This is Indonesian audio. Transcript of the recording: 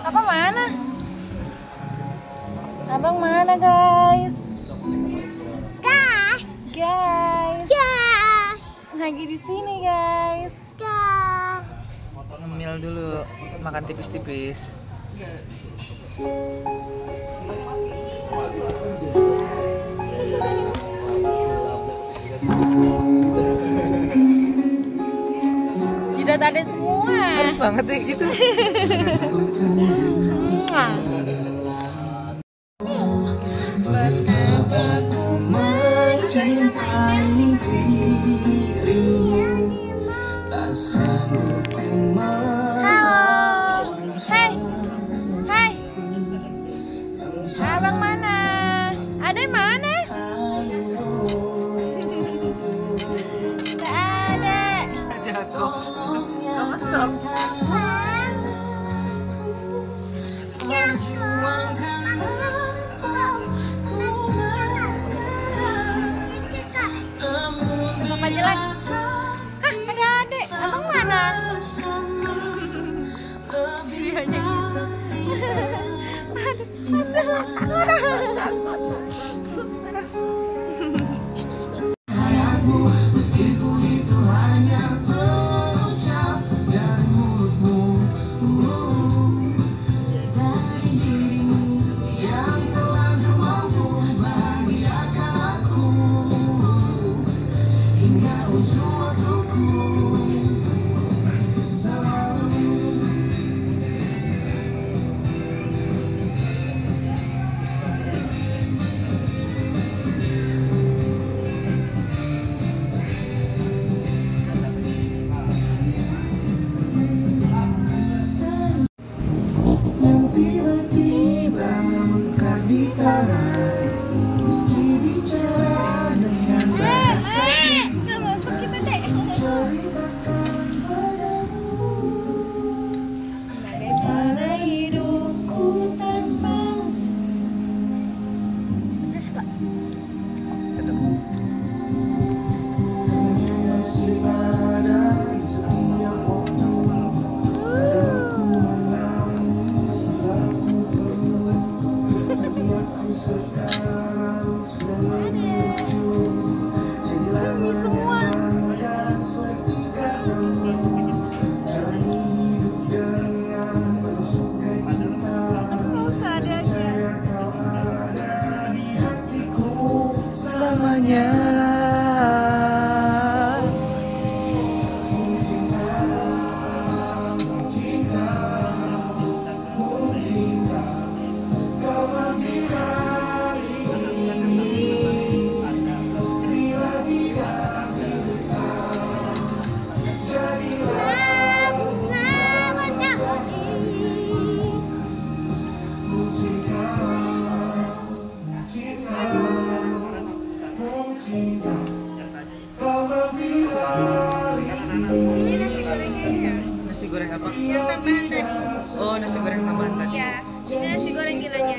Apa mana? Abang mana guys? Gas. Guys. Gas. Lagi di sini guys. Gas. Ngemil dulu, makan tipis-tipis. Jidat ada semua. Harus banget deh gitu. Betapa ku mencintai dirimu, tak sanggup ku Halo. Hai. Hai. Abang mana? Adek mana? Gak ada. Jatuh. Apa stop? Apa jelek? Hah, ada adek. Abang mana? Videonya gitu. meskipun itu hanya terucap dari mulutmu, dari dirimu yang telanjur mampu membahagiakan aku hingga ujung waktuku. Tiba-tiba mekar di tanah, meski bicara dengan bahasa Nggak masuk kita dek. ceritakan padamu bagaimana hidupku tanpamu. Pedas kak. Sedap. Masih ada di setiap waktu aku menangis aku perlu, tapi aku sekarang sudah menuju Ini semua. dan seketika jalan hidup dengan penuh sukacita. Nggak usah ada aja. Percaya kau ada di hatiku Selamanya. Nasi goreng apa? Yang tambahan tadi. Oh, nasi goreng tambahan tadi. Iya. Ini nasi goreng gilanya.